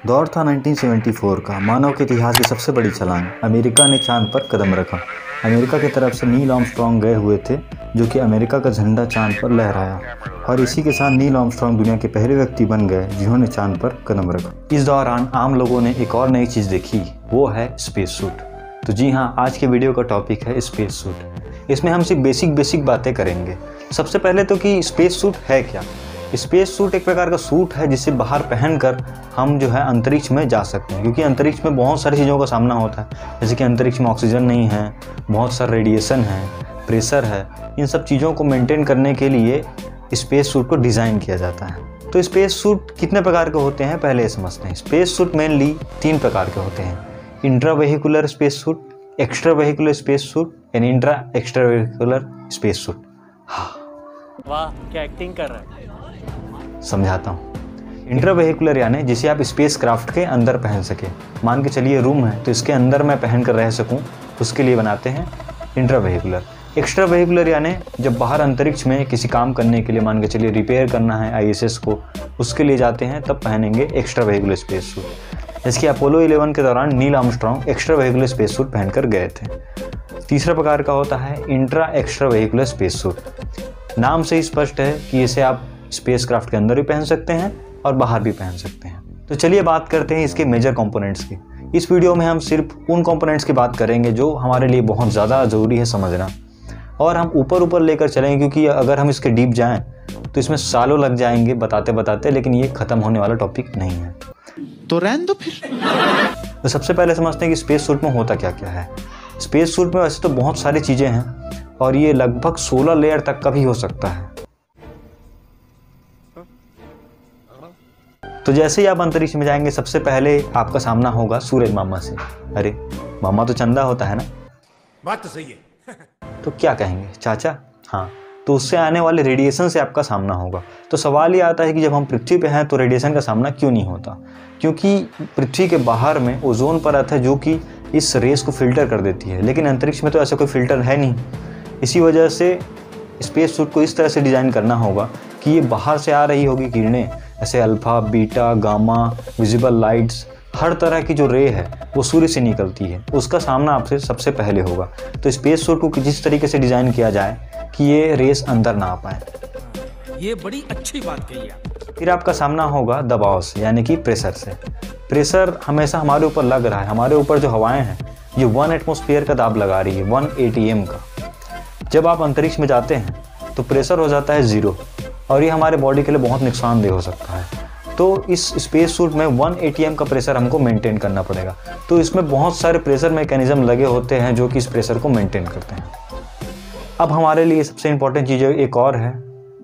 दौर था 1974 का। मानव के इतिहास की सबसे बड़ी छलांग। अमेरिका ने चांद पर कदम रखा। अमेरिका की तरफ से नील आर्मस्ट्रांग गए हुए थे, जो कि अमेरिका का झंडा चांद पर लहराया, और इसी के साथ नील आर्मस्ट्रांग दुनिया के पहले व्यक्ति बन गए जिन्होंने चांद पर कदम रखा। इस दौरान आम लोगों ने एक और नई चीज़ देखी, वो है स्पेस सूट। तो जी हाँ, आज के वीडियो का टॉपिक है स्पेस सूट। इसमें हम सिर्फ बेसिक बातें करेंगे। सबसे पहले तो कि स्पेस सूट है क्या। स्पेस सूट एक प्रकार का सूट है जिसे बाहर पहनकर हम जो है अंतरिक्ष में जा सकते हैं, क्योंकि अंतरिक्ष में बहुत सारी चीज़ों का सामना होता है। जैसे कि अंतरिक्ष में ऑक्सीजन नहीं है, बहुत सारा रेडिएशन है, प्रेशर है। इन सब चीज़ों को मेंटेन करने के लिए स्पेस सूट को डिज़ाइन किया जाता है। तो स्पेस सूट कितने प्रकार के होते हैं पहले समझते हैं। स्पेस सूट मेनली 3 प्रकार के होते हैं: intra vehicular space suit, extra vehicular space suit and intra extra vehicular space suit. हाँ, वाह क्या एक्टिंग कर रहा है। समझाता हूँ। इंट्रा वेहिकुलर यानी जिसे आप स्पेस क्राफ्ट के अंदर पहन सके। मान के चलिए रूम है तो इसके अंदर मैं पहन कर रह सकूँ, उसके लिए बनाते हैं इंट्रा वेहिकुलर। एक्स्ट्रा वेहिकुलर यानी जब बाहर अंतरिक्ष में किसी काम करने के लिए, मान के चलिए रिपेयर करना है ISS को, उसके लिए जाते हैं तब पहनेंगे एक्स्ट्रा वेहिकुलर स्पेस सूट। जैसे कि अपोलो 11 के दौरान Neil Armstrong extra vehicular space suit पहनकर गए थे। तीसरा प्रकार का होता है intra extra vehicular space suit. नाम से ही स्पष्ट है कि इसे आप स्पेस क्राफ्ट के अंदर भी पहन सकते हैं और बाहर भी पहन सकते हैं। तो चलिए बात करते हैं इसके मेजर कंपोनेंट्स की। इस वीडियो में हम सिर्फ उन कंपोनेंट्स की बात करेंगे जो हमारे लिए बहुत ज़्यादा ज़रूरी है समझना, और हम ऊपर लेकर चलेंगे, क्योंकि अगर हम इसके डीप जाएं तो इसमें सालों लग जाएंगे बताते बताते, लेकिन ये ख़त्म होने वाला टॉपिक नहीं है। तो रहने दो फिर। तो सबसे पहले समझते हैं कि स्पेस सूट में होता क्या क्या है। स्पेस सूट में वैसे तो बहुत सारी चीज़ें हैं, और ये लगभग 16 लेयर तक का भी हो सकता है। तो जैसे ही आप अंतरिक्ष में जाएंगे, सबसे पहले आपका सामना होगा सूरज मामा से। अरे मामा तो चंदा होता है ना, बात तो सही है। तो क्या कहेंगे, चाचा? हाँ, तो उससे आने वाले रेडिएशन से आपका सामना होगा। तो सवाल ये आता है कि जब हम पृथ्वी पे हैं तो रेडिएशन का सामना क्यों नहीं होता? क्योंकि पृथ्वी के बाहर में ओजोन परत है जो कि इस रेस को फिल्टर कर देती है, लेकिन अंतरिक्ष में तो ऐसा कोई फिल्टर है नहीं। इसी वजह से स्पेस सूट को इस तरह से डिज़ाइन करना होगा कि ये बाहर से आ रही होगी किरणें, ऐसे alpha, beta, gamma, visible lights, हर तरह की जो रे है वो सूर्य से निकलती है, उसका सामना आपसे सबसे पहले होगा। तो स्पेस सूट को जिस तरीके से डिज़ाइन किया जाए कि ये रेस अंदर ना आ पाए। ये बड़ी अच्छी बात कही आप। फिर आपका सामना होगा दबाव से, यानी कि प्रेशर से। प्रेशर हमेशा हमारे ऊपर लग रहा है। हमारे ऊपर जो हवाएं हैं ये 1 एटमॉस्फेयर का दाब लगा रही है, 1 ATM का। जब आप अंतरिक्ष में जाते हैं तो प्रेशर हो जाता है 0, और ये हमारे बॉडी के लिए बहुत नुकसानदेह हो सकता है। तो इस स्पेस सूट में 1 ATM का प्रेशर हमको मेंटेन करना पड़ेगा। तो इसमें बहुत सारे प्रेशर मैकेनिज्म लगे होते हैं जो कि इस प्रेशर को मेंटेन करते हैं। अब हमारे लिए सबसे इंपॉर्टेंट चीज़ एक और है,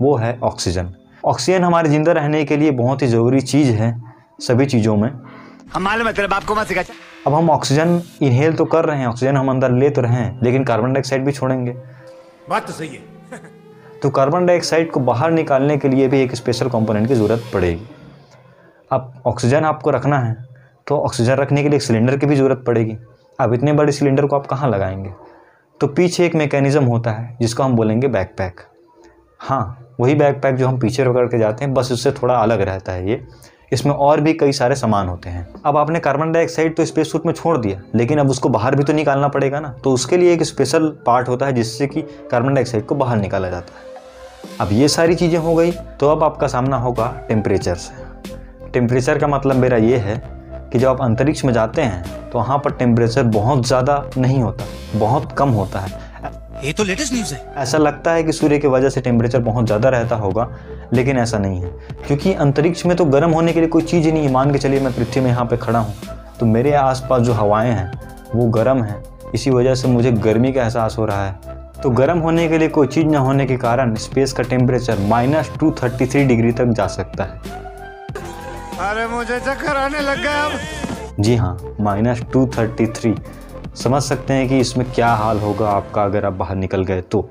वो है ऑक्सीजन। ऑक्सीजन हमारे ज़िंदा रहने के लिए बहुत ही ज़रूरी चीज़ है सभी चीज़ों में। हम मालूम है तेरे बाप को मत सिखा। अब हम ऑक्सीजन इनहेल तो कर रहे हैं, ऑक्सीजन हम अंदर ले तो रहे हैं, लेकिन कार्बन डाइऑक्साइड भी छोड़ेंगे। बात तो सही है। तो कार्बन डाइऑक्साइड को बाहर निकालने के लिए भी एक स्पेशल कंपोनेंट की ज़रूरत पड़ेगी। अब ऑक्सीजन आपको रखना है तो ऑक्सीजन रखने के लिए एक सिलेंडर की भी ज़रूरत पड़ेगी। अब इतने बड़े सिलेंडर को आप कहाँ लगाएंगे? तो पीछे एक मैकेनिज़्म होता है जिसको हम बोलेंगे बैकपैक। हाँ, वही बैकपैक जो हम पीछे रगड़ के जाते हैं, बस उससे थोड़ा अलग रहता है ये। इसमें और भी कई सारे सामान होते हैं। अब आपने कार्बन डाइऑक्साइड तो स्पेस सूट में छोड़ दिया, लेकिन अब उसको बाहर भी तो निकालना पड़ेगा ना। तो उसके लिए एक स्पेशल पार्ट होता है जिससे कि कार्बन डाइऑक्साइड को बाहर निकाला जाता है। अब ये सारी चीज़ें हो गई, तो अब आपका सामना होगा टेम्परेचर से। टेम्परेचर का मतलब मेरा ये है कि जब आप अंतरिक्ष में जाते हैं तो वहाँ पर टेम्परेचर बहुत ज़्यादा नहीं होता, बहुत कम होता है। ये तो लेटेस्ट न्यूज़ है। ऐसा लगता है कि सूर्य की वजह से टेम्परेचर बहुत ज़्यादा रहता होगा, लेकिन ऐसा नहीं है, क्योंकि अंतरिक्ष में तो गर्म होने के लिए कोई चीज़ ही नहीं है। मान के चलिए मैं पृथ्वी में यहाँ पे खड़ा हूँ, तो मेरे आसपास जो हवाएं हैं वो गर्म हैं, इसी वजह से मुझे गर्मी का एहसास हो रहा है। तो गर्म होने के लिए कोई चीज़ न होने के कारण स्पेस का टेम्परेचर -233 डिग्री तक जा सकता है। अरे मुझे चक्कर आने लग गया अब। जी हाँ, -233। समझ सकते हैं कि इसमें क्या हाल होगा आपका अगर आप बाहर निकल गए तो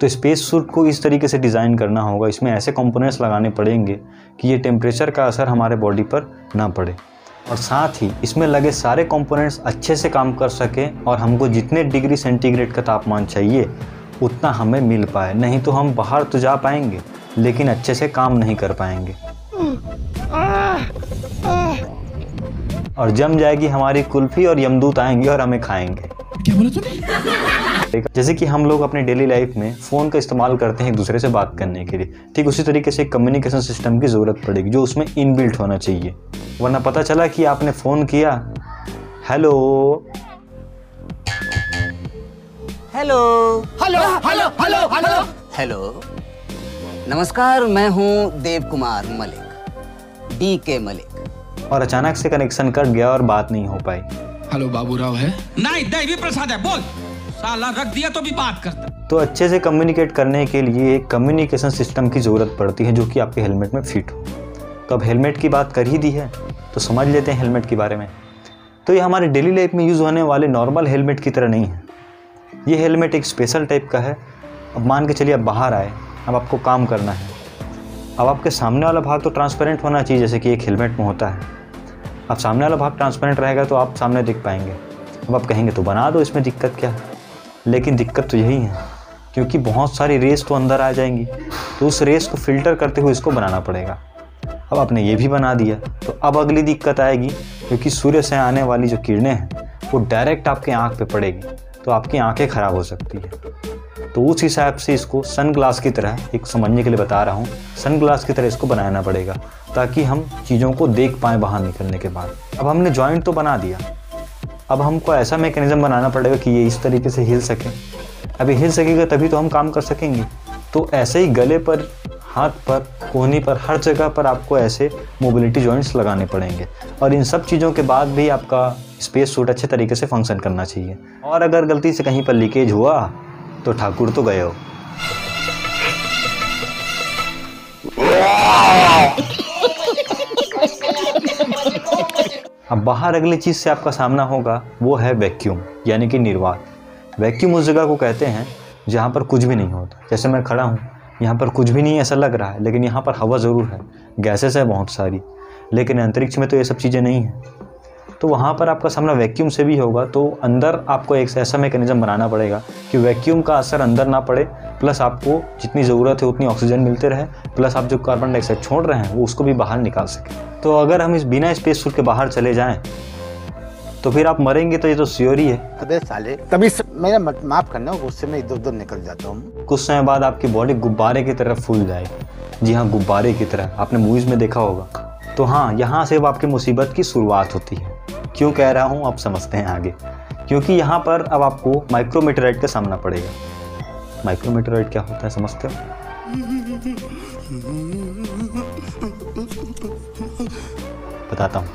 स्पेस सूट को इस तरीके से डिज़ाइन करना होगा, इसमें ऐसे कंपोनेंट्स लगाने पड़ेंगे कि ये टेम्परेचर का असर हमारे बॉडी पर ना पड़े, और साथ ही इसमें लगे सारे कंपोनेंट्स अच्छे से काम कर सकें, और हमको जितने डिग्री सेंटीग्रेड का तापमान चाहिए उतना हमें मिल पाए। नहीं तो हम बाहर तो जा पाएंगे लेकिन अच्छे से काम नहीं कर पाएंगे। और जम जाएगी हमारी कुल्फी और यमदूत आएंगे और हमें खाएंगे। क्या बोला तूने? जैसे कि हम लोग अपने डेली लाइफ में फ़ोन का इस्तेमाल करते हैं एक दूसरे से बात करने के लिए, ठीक उसी तरीके से कम्युनिकेशन सिस्टम की ज़रूरत पड़ेगी जो उसमें इनबिल्ट होना चाहिए। वरना पता चला कि आपने फ़ोन किया, hello hello hello hello hello hello hello, नमस्कार, मैं हूँ देव कुमार मलिक, DK मलिक। और अचानक से कनेक्शन कट गया और बात नहीं हो पाई। हेलो बाबूराव है? नहीं, देवी प्रसाद है, बोल। साला रख दिया तो भी बात करता। तो अच्छे से कम्युनिकेट करने के लिए एक कम्युनिकेशन सिस्टम की ज़रूरत पड़ती है जो कि आपके हेलमेट में फिट हो। तो अब हेलमेट की बात कर ही दी है तो समझ लेते हैं हेलमेट के बारे में। तो ये हमारे डेली लाइफ में यूज़ होने वाले नॉर्मल हेलमेट की तरह नहीं है। ये हेलमेट एक स्पेशल टाइप का है। अब मान के चलिए आप बाहर आए, अब आपको काम करना है। अब आपके सामने वाला भाग तो ट्रांसपेरेंट होना चाहिए जैसे कि एक हेलमेट में होता है। अब सामने वाला भाग ट्रांसपेरेंट रहेगा तो आप सामने दिख पाएंगे। अब आप कहेंगे तो बना दो, इसमें दिक्कत क्या है। लेकिन दिक्कत तो यही है क्योंकि बहुत सारी रेस तो अंदर आ जाएंगी, तो उस रेस को फ़िल्टर करते हुए इसको बनाना पड़ेगा। अब आपने ये भी बना दिया तो अब अगली दिक्कत आएगी क्योंकि सूर्य से आने वाली जो किरणें हैं वो डायरेक्ट आपके आँख पे पड़ेगी तो आपकी आंखें ख़राब हो सकती है। तो उस हिसाब से इसको सन ग्लास की तरह, एक समझने के लिए बता रहा हूँ, सन ग्लास की तरह इसको बनाना पड़ेगा ताकि हम चीज़ों को देख पाएँ बाहर निकलने के बाद। अब हमने जॉइंट तो बना दिया, अब हमको ऐसा मैकेनिज़्म बनाना पड़ेगा कि ये इस तरीके से हिल सके। अभी हिल सकेगा तभी तो हम काम कर सकेंगे। तो ऐसे ही गले पर, हाथ पर, कोहनी पर, हर जगह पर आपको ऐसे मोबिलिटी जॉइंट्स लगाने पड़ेंगे। और इन सब चीज़ों के बाद भी आपका स्पेस सूट अच्छे तरीके से फंक्शन करना चाहिए। और अगर गलती से कहीं पर लीकेज हुआ तो ठाकुर तो गए हो। अब बाहर अगली चीज़ से आपका सामना होगा वो है वैक्यूम, यानी कि निर्वात। वैक्यूम उस जगह को कहते हैं जहाँ पर कुछ भी नहीं होता। जैसे मैं खड़ा हूँ, यहाँ पर कुछ भी नहीं ऐसा लग रहा है, लेकिन यहाँ पर हवा ज़रूर है, गैसेस है बहुत सारी, लेकिन अंतरिक्ष में तो ये सब चीज़ें नहीं हैं। तो वहाँ पर आपका सामना वैक्यूम से भी होगा। तो अंदर आपको एक ऐसा मैकेनिज़्म बनाना पड़ेगा कि वैक्यूम का असर अंदर ना पड़े, प्लस आपको जितनी ज़रूरत है उतनी ऑक्सीजन मिलते रहे, प्लस आप जो कार्बन डाइऑक्साइड छोड़ रहे हैं वो उसको भी बाहर निकाल सकें। तो अगर हम इस बिना स्पेस सूट के बाहर चले जाएं तो फिर आप मरेंगे, तो ये तो श्योरी है। अबे साले, तभी मेरा माफ़ करना, गुस्से में इधर उधर निकल जाता हूँ। कुछ समय बाद आपकी बॉडी गुब्बारे की तरह फूल जाएगी। जी हाँ, गुब्बारे की तरह, आपने मूवीज़ में देखा होगा। तो हाँ, यहाँ से अब आपकी मुसीबत की शुरुआत होती है। क्यों कह रहा हूँ आप समझते हैं आगे, क्योंकि यहाँ पर अब आपको माइक्रोमीटराइट का सामना पड़ेगा। माइक्रोमीटराइट क्या होता है समझते हो? बताता हूँ।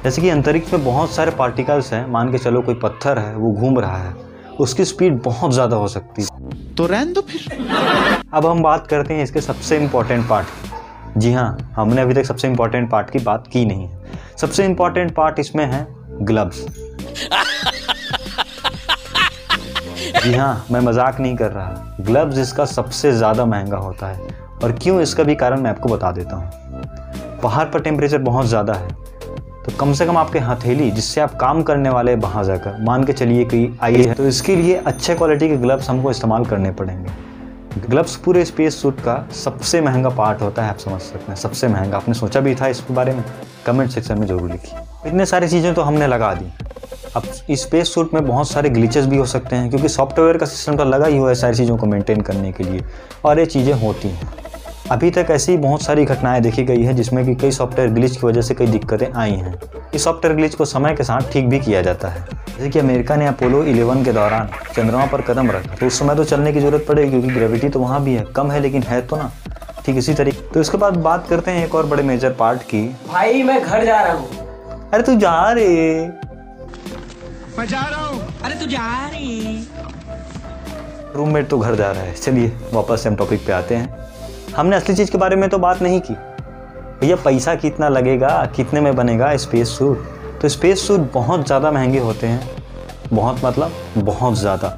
जैसे कि अंतरिक्ष में बहुत सारे पार्टिकल्स हैं, मान के चलो कोई पत्थर है वो घूम रहा है, उसकी स्पीड बहुत ज़्यादा हो सकती है। तो रहने दो फिर। अब हम बात करते हैं इसके सबसे इम्पोर्टेंट पार्ट। जी हाँ, हमने अभी तक सबसे इम्पोर्टेंट पार्ट की बात की नहीं है। सबसे इम्पोर्टेंट पार्ट इसमें है ग्लव्स। जी हाँ, मैं मजाक नहीं कर रहा। ग्लव्स इसका सबसे ज़्यादा महंगा होता है। और क्यों, इसका भी कारण मैं आपको बता देता हूँ। बाहर पर टेम्परेचर बहुत ज़्यादा है, तो कम से कम आपके हथेली जिससे आप काम करने वाले वहाँ जाकर, मान के चलिए कि आई है, तो इसके लिए अच्छे क्वालिटी के ग्लव्स हमको इस्तेमाल करने पड़ेंगे। ग्लव्स पूरे स्पेस सूट का सबसे महंगा पार्ट होता है, आप समझ सकते हैं, सबसे महंगा। आपने सोचा भी था इसके बारे में? कमेंट सेक्शन में ज़रूर लिखिए। इतने सारी चीज़ें तो हमने लगा दी। अब इस स्पेस सूट में बहुत सारे ग्लिचेस भी हो सकते हैं क्योंकि सॉफ्टवेयर का सिस्टम तो लगा ही हुआ है सारी चीज़ों को मेंटेन करने के लिए, और ये चीज़ें होती हैं। अभी तक ऐसी बहुत सारी घटनाएं देखी गई है जिसमें कि कई सॉफ्टवेयर ग्लिच की वजह से कई दिक्कतें आई हैं। इस सॉफ्टवेयर ग्लिच को समय के साथ ठीक भी किया जाता है। जैसे कि अमेरिका ने अपोलो 11 के दौरान चंद्रमा पर कदम रखा, तो उस समय तो चलने की ज़रूरत पड़ेगी क्योंकि ग्रेविटी तो वहाँ भी है, कम है लेकिन है तो ना। ठीक इसी तरीके। तो इसके बाद बात करते हैं एक और बड़े मेजर पार्ट की। भाई मैं घर जा रहा हूँ। अरे तू जा रे। मैं जा रहा हूँ। अरे तू जा रही। रूममेट तो घर जा रहा है। चलिए वापस से हम टॉपिक पे आते हैं। हमने असली चीज़ के बारे में तो बात नहीं की। भैया पैसा कितना लगेगा, कितने में बनेगा स्पेस सूट? तो स्पेस सूट बहुत ज़्यादा महंगे होते हैं। बहुत मतलब बहुत ज़्यादा।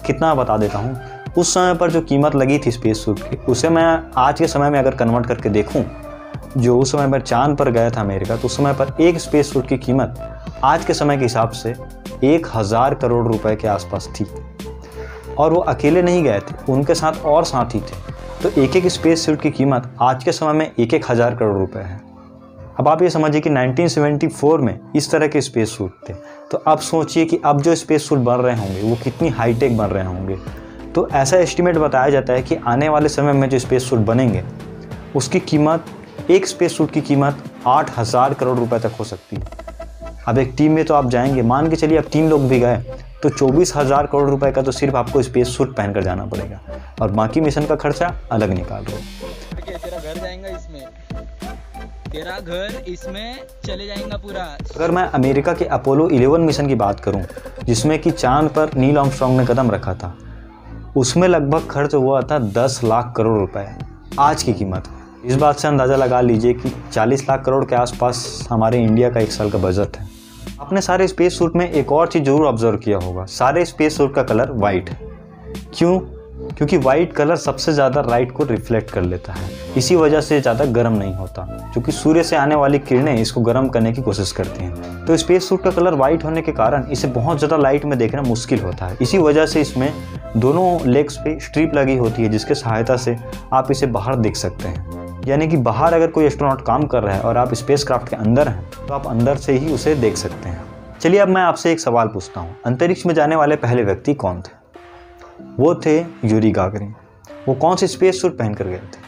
कितना बता देता हूँ। उस समय पर जो कीमत लगी थी स्पेस सूट की, उसे मैं आज के समय में अगर कन्वर्ट करके देखूँ, जो उस समय पर चांद पर गया था अमेरिका, तो उस समय पर एक स्पेस सूट की कीमत आज के समय के हिसाब से 1000 करोड़ रुपए के आसपास थी। और वो अकेले नहीं गए थे, उनके साथ और साथी थे। तो एक एक स्पेस सूट की कीमत आज के समय में 1-1 हज़ार करोड़ रुपए है। अब आप ये समझिए कि 1974 में इस तरह के स्पेस सूट थे, तो अब सोचिए कि अब जो स्पेस सूट बन रहे होंगे वो कितनी हाईटेक बन रहे होंगे। तो ऐसा एस्टिमेट बताया जाता है कि आने वाले समय में जो स्पेस सूट बनेंगे उसकी कीमत, एक स्पेस सूट की कीमत 8,000 करोड़ रुपए तक हो सकती है। अब एक टीम में तो आप जाएंगे, मान के चलिए अब 3 लोग भी गए तो 24,000 करोड़ रुपए का तो सिर्फ आपको स्पेस सूट पहन कर जाना पड़ेगा, और बाकी मिशन का खर्चा अलग निकाल लो। तेरा घर जाएगा इसमें, तेरा घर इसमें चले जाएगा पूरा। अगर मैं अमेरिका के अपोलो 11 मिशन की बात करूं, जिसमें कि चांद पर नील आर्मस्ट्रांग ने कदम रखा था, उसमें लगभग खर्च हुआ था 10 लाख करोड़ रुपए आज की कीमत। इस बात से अंदाज़ा लगा लीजिए कि 40 लाख करोड़ के आसपास हमारे इंडिया का 1 साल का बजट है। आपने सारे स्पेस सूट में एक और चीज़ जरूर ऑब्जर्व किया होगा, सारे स्पेस सूट का कलर वाइट है। क्यों? क्योंकि वाइट कलर सबसे ज़्यादा लाइट को रिफ्लेक्ट कर लेता है, इसी वजह से ज़्यादा गर्म नहीं होता, क्योंकि सूर्य से आने वाली किरणें इसको गर्म करने की कोशिश करती हैं। तो स्पेस सूट का कलर वाइट होने के कारण इसे बहुत ज़्यादा लाइट में देखना मुश्किल होता है। इसी वजह से इसमें दोनों लेग्स पे स्ट्रिप लगी होती है, जिसके सहायता से आप इसे बाहर देख सकते हैं। यानी कि बाहर अगर कोई एस्ट्रोनॉट काम कर रहा है और आप स्पेस क्राफ्ट के अंदर हैं तो आप अंदर से ही उसे देख सकते हैं। चलिए अब मैं आपसे एक सवाल पूछता हूँ, अंतरिक्ष में जाने वाले पहले व्यक्ति कौन थे? वो थे यूरी गागरिन। वो कौन से स्पेस सूट पहन कर गए थे?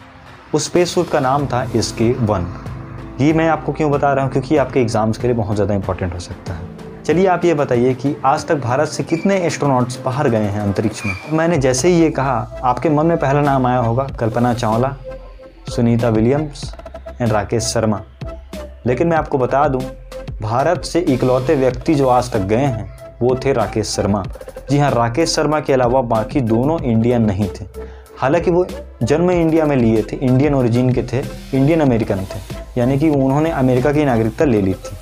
उस स्पेस सूट का नाम था SK-1। ये मैं आपको क्यों बता रहा हूँ? क्योंकि आपके एग्जाम्स के लिए बहुत ज़्यादा इंपॉर्टेंट हो सकता है। चलिए आप ये बताइए कि आज तक भारत से कितने एस्ट्रोनॉट्स बाहर गए हैं अंतरिक्ष में? मैंने जैसे ही ये कहा, आपके मन में पहला नाम आया होगा कल्पना चावला, सुनीता विलियम्स एंड राकेश शर्मा। लेकिन मैं आपको बता दूं, भारत से इकलौते व्यक्ति जो आज तक गए हैं वो थे राकेश शर्मा। जी हाँ, राकेश शर्मा के अलावा बाकी दोनों इंडियन नहीं थे। हालांकि वो जन्म इंडिया में लिए थे, इंडियन ओरिजिन के थे, इंडियन अमेरिकन थे, यानी कि उन्होंने अमेरिका की नागरिकता ले ली थी।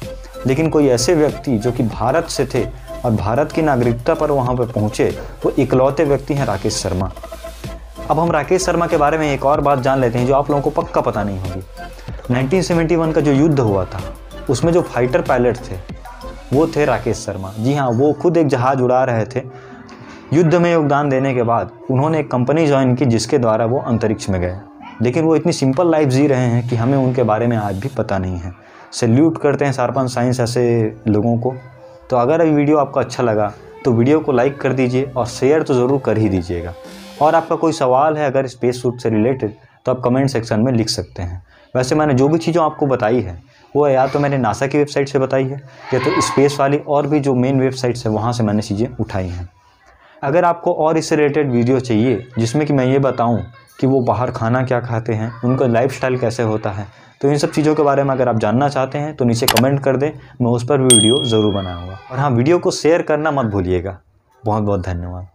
लेकिन कोई ऐसे व्यक्ति जो कि भारत से थे और भारत की नागरिकता पर वहाँ पर पहुँचे, वो इकलौते व्यक्ति हैं राकेश शर्मा। अब हम राकेश शर्मा के बारे में एक और बात जान लेते हैं जो आप लोगों को पक्का पता नहीं होगी। 1971 का जो युद्ध हुआ था उसमें जो फाइटर पायलट थे वो थे राकेश शर्मा। जी हाँ, वो खुद एक जहाज़ उड़ा रहे थे। युद्ध में योगदान देने के बाद उन्होंने एक कंपनी ज्वाइन की जिसके द्वारा वो अंतरिक्ष में गए। लेकिन वो इतनी सिंपल लाइफ जी रहे हैं कि हमें उनके बारे में आज भी पता नहीं है। सैल्यूट करते हैं शार्पन साइंस ऐसे लोगों को। तो अगर ये वीडियो आपको अच्छा लगा तो वीडियो को लाइक कर दीजिए और शेयर तो ज़रूर कर ही दीजिएगा। और आपका कोई सवाल है अगर स्पेस सूट से रिलेटेड तो आप कमेंट सेक्शन में लिख सकते हैं। वैसे मैंने जो भी चीज़ें आपको बताई है वो या तो मैंने नासा की वेबसाइट से बताई है या तो स्पेस वाली और भी जो मेन वेबसाइट्स है वहाँ से मैंने चीज़ें उठाई हैं। अगर आपको और इससे रिलेटेड वीडियो चाहिए जिसमें कि मैं ये बताऊँ कि वो बाहर खाना क्या खाते हैं, उनका लाइफस्टाइल कैसे होता है, तो इन सब चीज़ों के बारे में अगर आप जानना चाहते हैं तो नीचे कमेंट कर दें, मैं उस पर भी वीडियो ज़रूर बनाऊँगा। और हाँ, वीडियो को शेयर करना मत भूलिएगा। बहुत बहुत धन्यवाद।